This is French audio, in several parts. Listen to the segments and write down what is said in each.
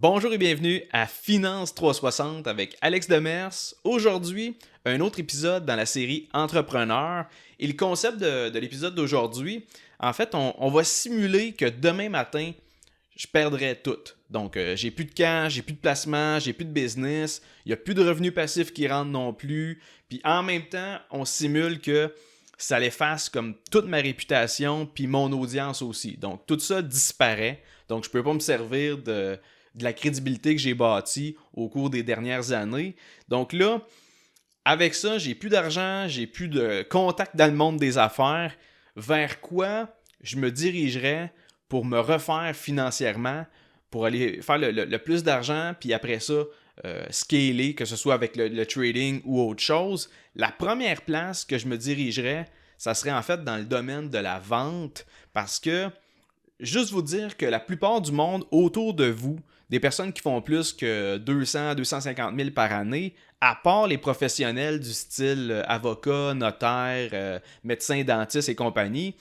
Bonjour et bienvenue à Finance 360 avec Alex Demers. Aujourd'hui, un autre épisode dans la série Entrepreneur. Et le concept de l'épisode d'aujourd'hui, en fait, on va simuler que demain matin, je perdrais tout. Donc, j'ai plus de cash, j'ai plus de placement, j'ai plus de business, il n'y a plus de revenus passifs qui rentrent non plus. Puis en même temps, on simule que ça l'efface comme toute ma réputation puis mon audience aussi. Donc, tout ça disparaît. Donc, je ne peux pas me servir de la crédibilité que j'ai bâtie au cours des dernières années. Donc là, avec ça, j'ai plus d'argent, j'ai plus de contact dans le monde des affaires. Vers quoi je me dirigerais pour me refaire financièrement, pour aller faire le plus d'argent, puis après ça, scaler, que ce soit avec le trading ou autre chose. La première place que je me dirigerais, ça serait en fait dans le domaine de la vente, parce que juste vous dire que la plupart du monde autour de vous, des personnes qui font plus que 200-250 000 par année, à part les professionnels du style avocat, notaire, médecin, dentiste et compagnie,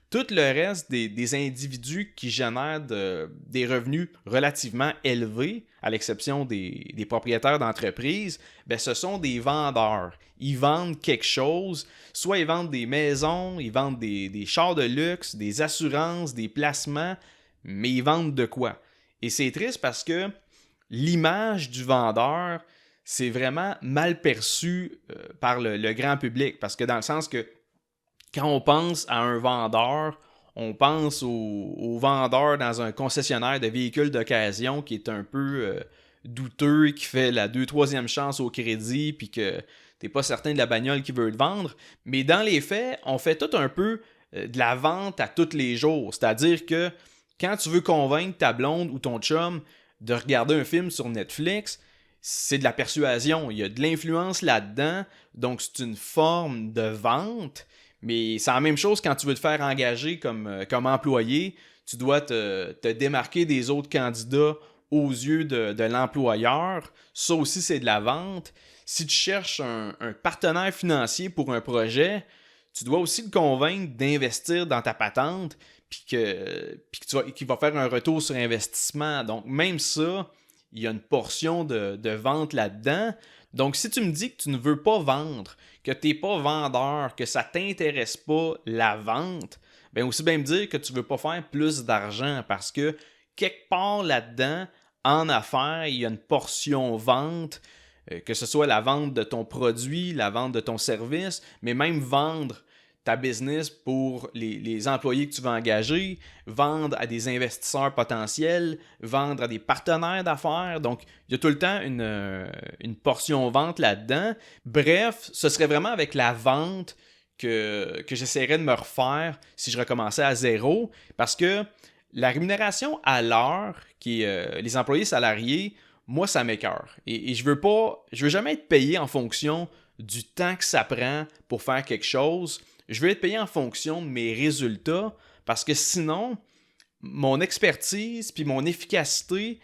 tout le reste des individus qui génèrent des revenus relativement élevés, à l'exception des propriétaires d'entreprises, ben ce sont des vendeurs. Ils vendent quelque chose, soit ils vendent des maisons, ils vendent des chars de luxe, des assurances, des placements, mais ils vendent de quoi? Et c'est triste parce que l'image du vendeur, c'est vraiment mal perçu par le grand public. Parce que dans le sens que quand on pense à un vendeur, on pense au vendeur dans un concessionnaire de véhicules d'occasion qui est un peu douteux, qui fait la 2/3e chance au crédit, puis que t'es pas certain de la bagnole qu'il veut te vendre. Mais dans les faits, on fait tout un peu de la vente à tous les jours. C'est-à-dire que quand tu veux convaincre ta blonde ou ton chum de regarder un film sur Netflix, c'est de la persuasion. Il y a de l'influence là-dedans, donc c'est une forme de vente. Mais c'est la même chose quand tu veux te faire engager comme employé. Tu dois te démarquer des autres candidats aux yeux de l'employeur. Ça aussi, c'est de la vente. Si tu cherches un partenaire financier pour un projet, tu dois aussi le convaincre d'investir dans ta patente puis qu'il va faire un retour sur investissement. Donc, même ça, il y a une portion de vente là-dedans. Donc, si tu me dis que tu ne veux pas vendre, que tu n'es pas vendeur, que ça ne t'intéresse pas la vente, bien aussi bien me dire que tu ne veux pas faire plus d'argent parce que quelque part là-dedans, en affaires, il y a une portion vente, que ce soit la vente de ton produit, la vente de ton service, mais même vendre ta business pour les employés que tu vas engager, vendre à des investisseurs potentiels, vendre à des partenaires d'affaires. Donc, il y a tout le temps une portion vente là-dedans. Bref, ce serait vraiment avec la vente que j'essaierais de me refaire si je recommençais à zéro. Parce que la rémunération à l'heure, qui est les employés salariés, moi, ça m'écoeure. Et je veux jamais être payé en fonction du temps que ça prend pour faire quelque chose. Je veux être payé en fonction de mes résultats parce que sinon, mon expertise puis mon efficacité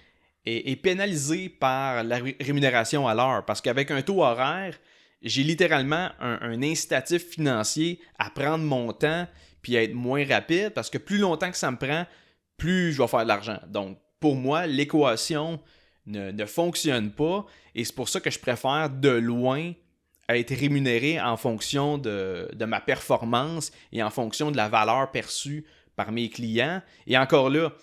est pénalisée par la rémunération à l'heure. Parce qu'avec un taux horaire, j'ai littéralement un incitatif financier à prendre mon temps puis à être moins rapide parce que plus longtemps que ça me prend, plus je vais faire de l'argent. Donc, pour moi, l'équation ne fonctionne pas et c'est pour ça que je préfère de loin être rémunéré en fonction de ma performance et en fonction de la valeur perçue par mes clients. Et encore là,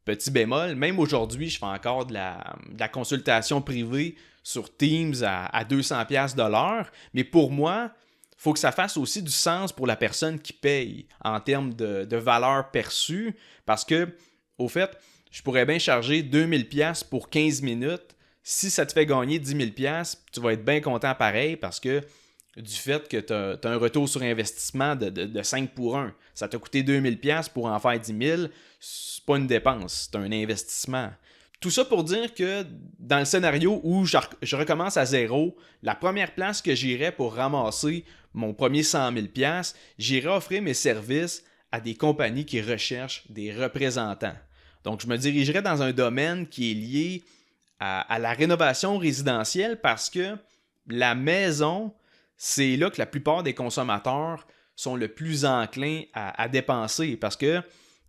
petit bémol, même aujourd'hui, je fais encore de la consultation privée sur Teams à 200$ de l'heure, mais pour moi, il faut que ça fasse aussi du sens pour la personne qui paye en termes de valeur perçue, parce que, au fait, je pourrais bien charger 2000$ pour 15 minutes. Si ça te fait gagner 10 000$, tu vas être bien content pareil parce que du fait que tu as un retour sur investissement de 5 pour 1. Ça t'a coûté 2000$ pour en faire 10 000, c'est pas une dépense, c'est un investissement. Tout ça pour dire que dans le scénario où je recommence à zéro, la première place que j'irais pour ramasser mon premier 100 000$, j'irais offrir mes services à des compagnies qui recherchent des représentants. Donc, je me dirigerais dans un domaine qui est lié à la rénovation résidentielle parce que la maison, c'est là que la plupart des consommateurs sont le plus enclins à dépenser parce que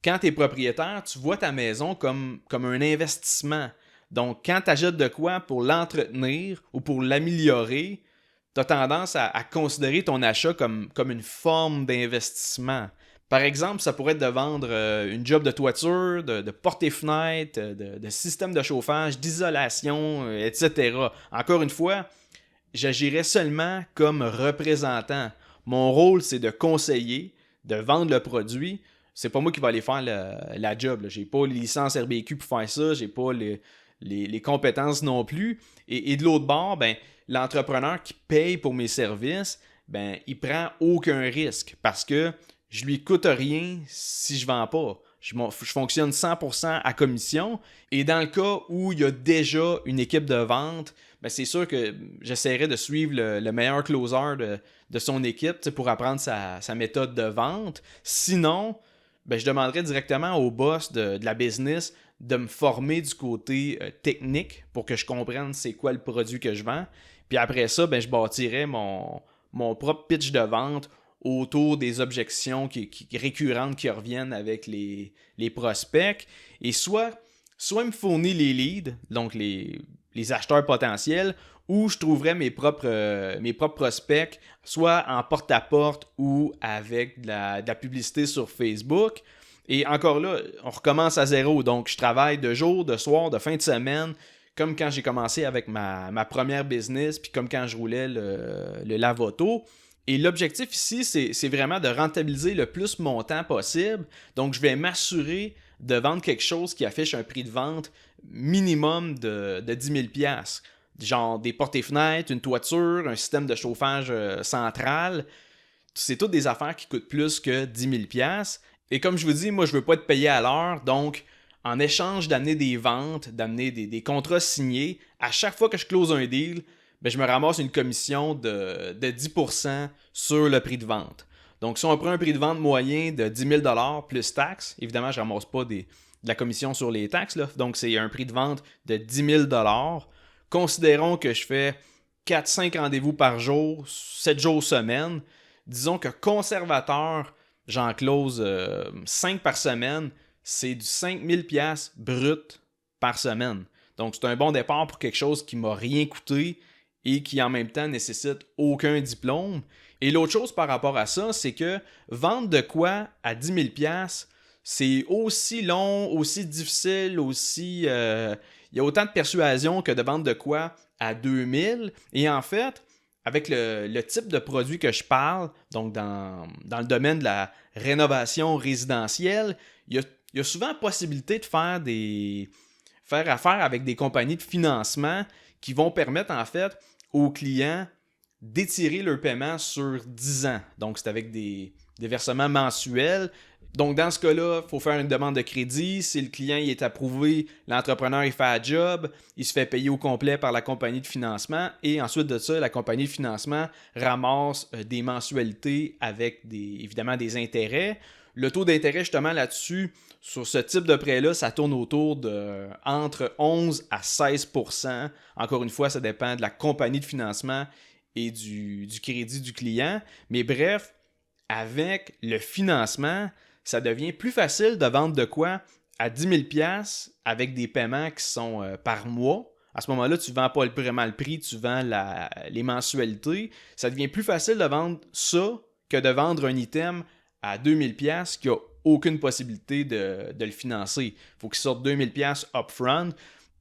quand tu es propriétaire, tu vois ta maison comme un investissement. Donc, quand tu achètes de quoi pour l'entretenir ou pour l'améliorer, tu as tendance à considérer ton achat comme une forme d'investissement. Par exemple, ça pourrait être de vendre une job de toiture, de porter fenêtre, de système de chauffage, d'isolation, etc. Encore une fois, j'agirais seulement comme représentant. Mon rôle, c'est de conseiller, de vendre le produit. C'est pas moi qui va aller faire la job. J'ai pas les licences RBQ pour faire ça, j'ai pas les compétences non plus. Et de l'autre bord, ben, l'entrepreneur qui paye pour mes services, ben, il prend aucun risque parce que je lui coûte rien si je vends pas. Je fonctionne 100% à commission. Et dans le cas où il y a déjà une équipe de vente, ben c'est sûr que j'essaierai de suivre le meilleur closer de son équipe pour apprendre sa méthode de vente. Sinon, ben je demanderai directement au boss de la business de me former du côté technique pour que je comprenne c'est quoi le produit que je vends. Puis après ça, ben je bâtirai mon propre pitch de vente autour des objections récurrentes qui reviennent avec les prospects. Et soit il me fournit les leads, donc les acheteurs potentiels, ou je trouverais mes propres prospects, soit en porte-à-porte ou avec de la publicité sur Facebook. Et encore là, on recommence à zéro. Donc, je travaille de jour, de soir, de fin de semaine, comme quand j'ai commencé avec ma première business, puis comme quand je roulais le lave-auto. Et l'objectif ici, c'est vraiment de rentabiliser le plus mon temps possible. Donc, je vais m'assurer de vendre quelque chose qui affiche un prix de vente minimum de 10 000 $. Genre des portes et fenêtres, une toiture, un système de chauffage central. C'est toutes des affaires qui coûtent plus que 10 000 $. Et comme je vous dis, moi, je veux pas être payé à l'heure. Donc, en échange d'amener des ventes, d'amener des contrats signés, à chaque fois que je close un deal, ben, je me ramasse une commission de 10% sur le prix de vente. Donc, si on prend un prix de vente moyen de 10 000 $ plus taxes, évidemment, je ne ramasse pas de la commission sur les taxes, là. Donc c'est un prix de vente de 10 000 $. Considérons que je fais 4-5 rendez-vous par jour, 7 jours semaine. Disons que conservateur, j'en close 5 par semaine, c'est du 5 000 $ brut par semaine. Donc c'est un bon départ pour quelque chose qui ne m'a rien coûté et qui en même temps nécessite aucun diplôme. Et l'autre chose par rapport à ça, c'est que vendre de quoi à 10 000 $, c'est aussi long, aussi difficile, aussi... il y a autant de persuasion que de vendre de quoi à 2000. Et en fait, avec le type de produit que je parle, donc dans le domaine de la rénovation résidentielle, il y a souvent possibilité de faire affaire avec des compagnies de financement qui vont permettre en fait aux clients d'étirer leur paiement sur 10 ans. Donc, c'est avec des versements mensuels. Donc, dans ce cas-là, il faut faire une demande de crédit. Si le client il est approuvé, l'entrepreneur il fait un job, il se fait payer au complet par la compagnie de financement et ensuite de ça, la compagnie de financement ramasse des mensualités avec évidemment des intérêts. Le taux d'intérêt justement là-dessus, sur ce type de prêt-là, ça tourne autour de entre 11 à 16%. Encore une fois, ça dépend de la compagnie de financement et du crédit du client. Mais bref, avec le financement, ça devient plus facile de vendre de quoi à 10 000 $ avec des paiements qui sont par mois. À ce moment-là, tu ne vends pas vraiment le prix, tu vends les mensualités. Ça devient plus facile de vendre ça que de vendre un item à 2000 $ qui n'a aucune possibilité de le financer. Il faut qu'il sorte 2000 $ upfront.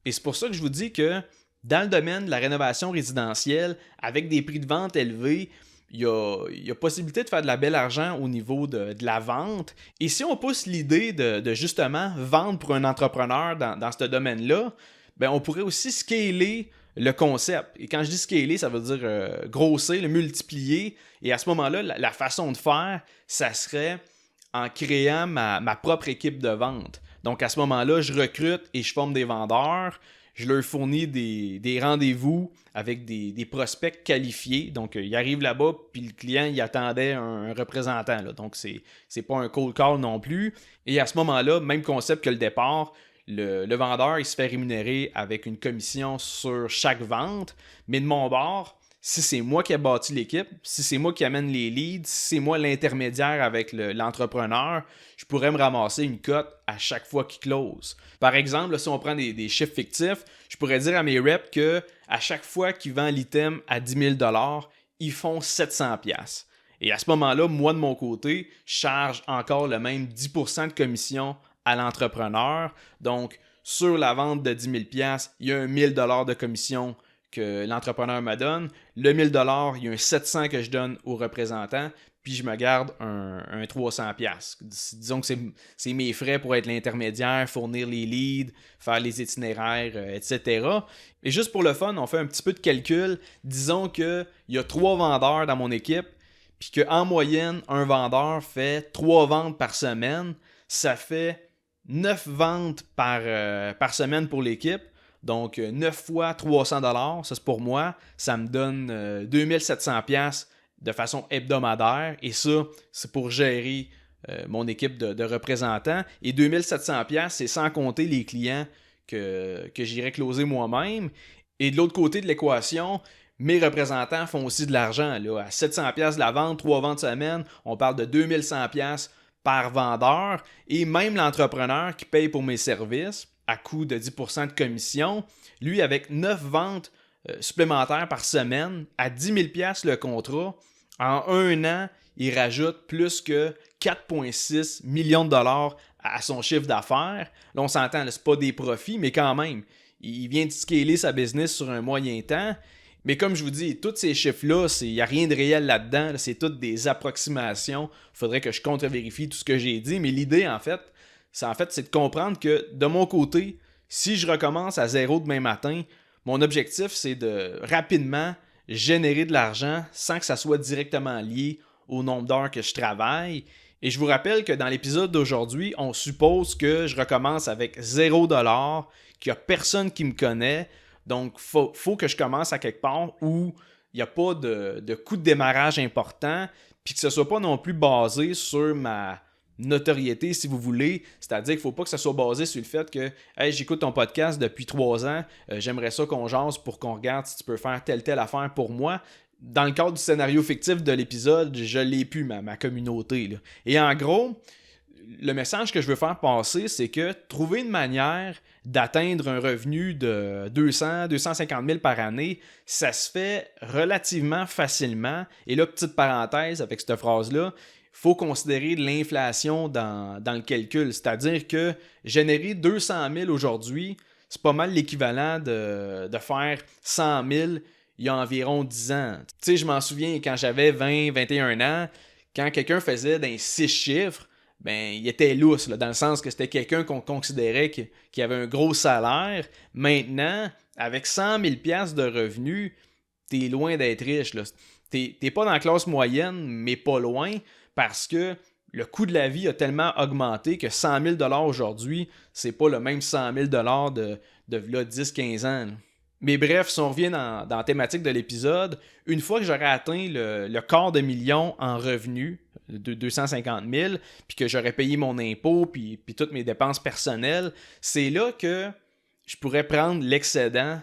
Et c'est pour ça que je vous dis que dans le domaine de la rénovation résidentielle, avec des prix de vente élevés, il y a possibilité de faire de la belle argent au niveau de la vente. Et si on pousse l'idée de justement vendre pour un entrepreneur dans ce domaine-là, ben on pourrait aussi scaler le concept. Et quand je dis scaler, ça veut dire grossir, le multiplier. Et à ce moment-là, la façon de faire, ça serait en créant ma propre équipe de vente. Donc à ce moment-là, je recrute et je forme des vendeurs. Je leur fournis des rendez-vous avec des prospects qualifiés. Donc, il arrive là-bas, puis le client, il attendait un représentant. Là. Donc, c'est pas un cold call non plus. Et à ce moment-là, même concept que le départ, le vendeur, il se fait rémunérer avec une commission sur chaque vente. Mais de mon bord, si c'est moi qui ai bâti l'équipe, si c'est moi qui amène les leads, si c'est moi l'intermédiaire avec l'entrepreneur, je pourrais me ramasser une cote à chaque fois qu'il close. Par exemple, là, si on prend des chiffres fictifs, je pourrais dire à mes reps que à chaque fois qu'ils vendent l'item à 10 000 $, ils font 700$. Et à ce moment-là, moi de mon côté, je charge encore le même 10% de commission à l'entrepreneur. Donc, sur la vente de 10 000$, il y a un 1 000 $ de commission que l'entrepreneur me donne. Le 1 000 $, il y a un 700 que je donne au représentant, puis je me garde un 300$. Disons que c'est mes frais pour être l'intermédiaire, fournir les leads, faire les itinéraires, etc. Et juste pour le fun, on fait un petit peu de calcul. Disons qu'il y a 3 vendeurs dans mon équipe, puis qu'en moyenne, un vendeur fait 3 ventes par semaine. Ça fait 9 ventes par semaine pour l'équipe. Donc, 9 fois 300$, ça c'est pour moi. Ça me donne 2700$ de façon hebdomadaire. Et ça, c'est pour gérer mon équipe de représentants. Et 2700$, c'est sans compter les clients que j'irai closer moi-même. Et de l'autre côté de l'équation, mes représentants font aussi de l'argent. Là. À 700$ la vente, 3 ventes semaine, on parle de 2100$ par vendeur. Et même l'entrepreneur qui paye pour mes services, à coût de 10% de commission, lui, avec 9 ventes supplémentaires par semaine, à 10 000$ le contrat, en un an, il rajoute plus que 4,6 millions de dollars à son chiffre d'affaires. Là, on s'entend, là, c'est pas des profits, mais quand même, il vient de scaler sa business sur un moyen temps. Mais comme je vous dis, tous ces chiffres-là, il n'y a rien de réel là-dedans. Là, c'est toutes des approximations. Il faudrait que je contre-vérifie tout ce que j'ai dit. Mais l'idée, en fait, c'est de comprendre que de mon côté, si je recommence à zéro demain matin, mon objectif, c'est de rapidement générer de l'argent sans que ça soit directement lié au nombre d'heures que je travaille. Et je vous rappelle que dans l'épisode d'aujourd'hui, on suppose que je recommence avec 0$, qu'il n'y a personne qui me connaît. Donc, faut que je commence à quelque part où il n'y a pas de coût de démarrage important, puis que ce ne soit pas non plus basé sur ma notoriété, si vous voulez. C'est-à-dire qu'il ne faut pas que ça soit basé sur le fait que hey, j'écoute ton podcast depuis 3 ans, j'aimerais ça qu'on jase pour qu'on regarde si tu peux faire telle affaire pour moi. Dans le cadre du scénario fictif de l'épisode, je l'ai pu, ma communauté. Là. Et en gros, le message que je veux faire passer, c'est que trouver une manière d'atteindre un revenu de 250 000 par année, ça se fait relativement facilement. Et là, petite parenthèse avec cette phrase-là, il faut considérer l'inflation dans le calcul. C'est-à-dire que générer 200 000 aujourd'hui, c'est pas mal l'équivalent de faire 100 000 il y a environ 10 ans. Tu sais, je m'en souviens quand j'avais 20, 21 ans, quand quelqu'un faisait dans 6 chiffres, ben, il était lousse, là, dans le sens que c'était quelqu'un qu'on considérait qui avait un gros salaire. Maintenant, avec 100 000 $ de revenus, t'es loin d'être riche. Là. T'es pas dans la classe moyenne, mais pas loin, parce que le coût de la vie a tellement augmenté que 100 000 $ aujourd'hui, c'est pas le même 100 000 $ de 10-15 ans. Là. Mais bref, si on revient dans la thématique de l'épisode, une fois que j'aurai atteint le quart de million en revenus, de 250 000, puis que j'aurais payé mon impôt, puis toutes mes dépenses personnelles, c'est là que je pourrais prendre l'excédent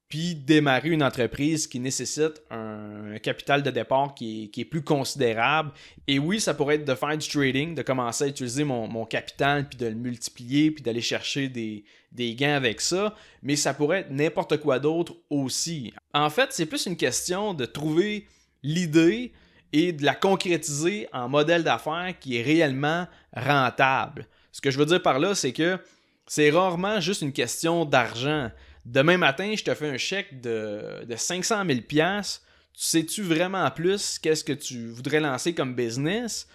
puis démarrer une entreprise qui nécessite un capital de départ qui est plus considérable. Et oui, ça pourrait être de faire du trading, de commencer à utiliser mon capital, puis de le multiplier, puis d'aller chercher des gains avec ça, mais ça pourrait être n'importe quoi d'autre aussi. En fait, c'est plus une question de trouver l'idée et de la concrétiser en modèle d'affaires qui est réellement rentable. Ce que je veux dire par là, c'est que c'est rarement juste une question d'argent. Demain matin, je te fais un chèque de 500 000 $. Sais-tu vraiment plus qu'est-ce que tu voudrais lancer comme business?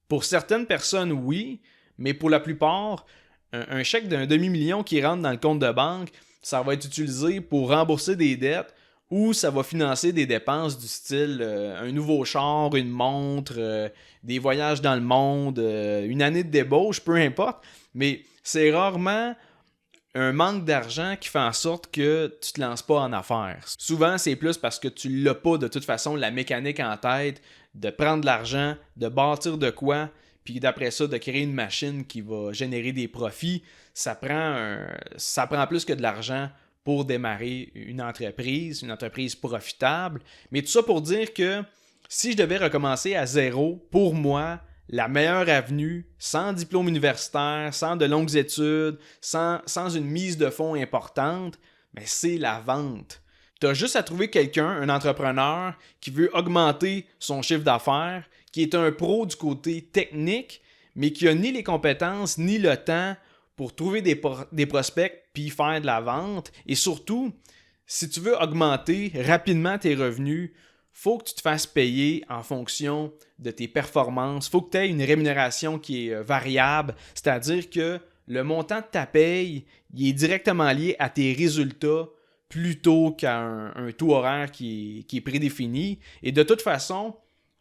Pour certaines personnes, oui, mais pour la plupart, un chèque d'un demi-million qui rentre dans le compte de banque, ça va être utilisé pour rembourser des dettes ou ça va financer des dépenses du style un nouveau char, une montre, des voyages dans le monde, une année de débauche, peu importe. Mais c'est rarement un manque d'argent qui fait en sorte que tu te lances pas en affaires. Souvent, c'est plus parce que tu l'as pas de toute façon la mécanique en tête de prendre de l'argent, de bâtir de quoi, puis d'après ça, de créer une machine qui va générer des profits. Ça prend plus que de l'argent pour démarrer une entreprise profitable. Mais tout ça pour dire que si je devais recommencer à zéro, pour moi, la meilleure avenue, sans diplôme universitaire, sans de longues études, sans une mise de fonds importante, ben c'est la vente. Tu as juste à trouver quelqu'un, un entrepreneur, qui veut augmenter son chiffre d'affaires, qui est un pro du côté technique, mais qui n'a ni les compétences ni le temps pour trouver des prospects puis faire de la vente. Et surtout, si tu veux augmenter rapidement tes revenus, faut que tu te fasses payer en fonction de tes performances. Faut que tu aies une rémunération qui est variable, c'est-à-dire que le montant de ta paye, il est directement lié à tes résultats plutôt qu'à un taux horaire qui est prédéfini. Et de toute façon,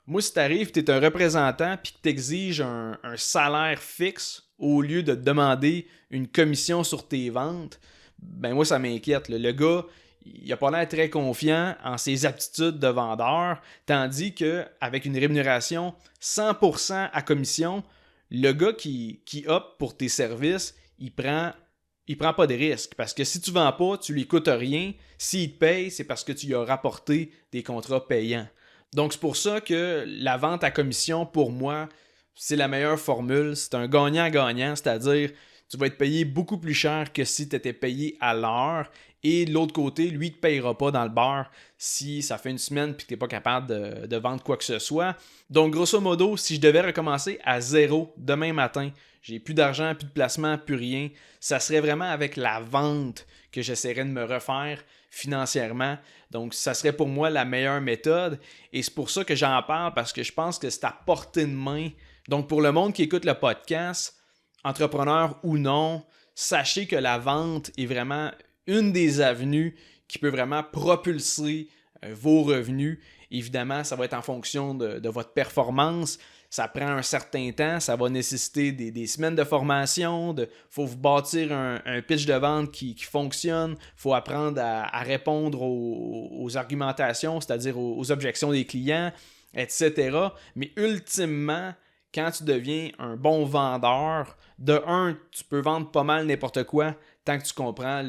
moi, si tu arrives, tu es un représentant puis que tu exiges un salaire fixe au lieu de te demander une commission sur tes ventes, ben moi, ça m'inquiète. Le gars, il a pas l'air très confiant en ses aptitudes de vendeur, tandis qu'avec une rémunération 100% à commission, le gars qui opte pour tes services, il prend pas de risque. Parce que si tu ne vends pas, tu lui coûtes rien. S'il te paye, c'est parce que tu lui as rapporté des contrats payants. Donc, c'est pour ça que la vente à commission, pour moi, c'est la meilleure formule. C'est un gagnant-gagnant, c'est-à-dire tu vas être payé beaucoup plus cher que si tu étais payé à l'heure. Et de l'autre côté, lui, il ne te payera pas dans le beurre si ça fait une semaine et que tu n'es pas capable de vendre quoi que ce soit. Donc, grosso modo, si je devais recommencer à zéro demain matin, j'ai plus d'argent, plus de placement, plus rien, ça serait vraiment avec la vente que j'essaierais de me refaire financièrement. Donc, ça serait pour moi la meilleure méthode. Et c'est pour ça que j'en parle, parce que je pense que c'est à portée de main. Donc, pour le monde qui écoute le podcast, entrepreneur ou non, sachez que la vente est vraiment une des avenues qui peut vraiment propulser vos revenus. Évidemment, ça va être en fonction de votre performance. Ça prend un certain temps, ça va nécessiter des semaines de formation, faut vous bâtir un pitch de vente qui fonctionne, il faut apprendre à répondre aux argumentations, c'est-à-dire aux objections des clients, etc. Mais ultimement, quand tu deviens un bon vendeur, de un, tu peux vendre pas mal n'importe quoi tant que tu comprends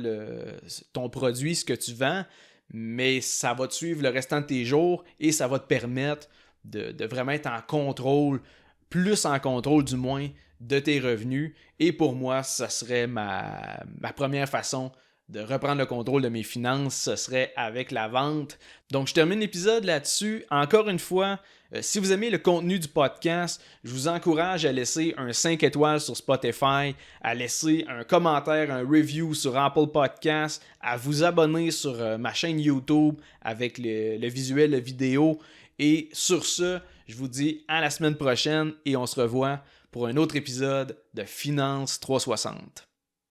ton produit, ce que tu vends, mais ça va te suivre le restant de tes jours et ça va te permettre de vraiment être en contrôle, plus en contrôle du moins, de tes revenus. Et pour moi, ça serait ma première façon de reprendre le contrôle de mes finances, ce serait avec la vente. Donc, je termine l'épisode là-dessus. Encore une fois, si vous aimez le contenu du podcast, je vous encourage à laisser un 5 étoiles sur Spotify, à laisser un commentaire, un review sur Apple Podcasts, à vous abonner sur ma chaîne YouTube avec le visuel, la vidéo. Et sur ce, je vous dis à la semaine prochaine et on se revoit pour un autre épisode de Finance 360.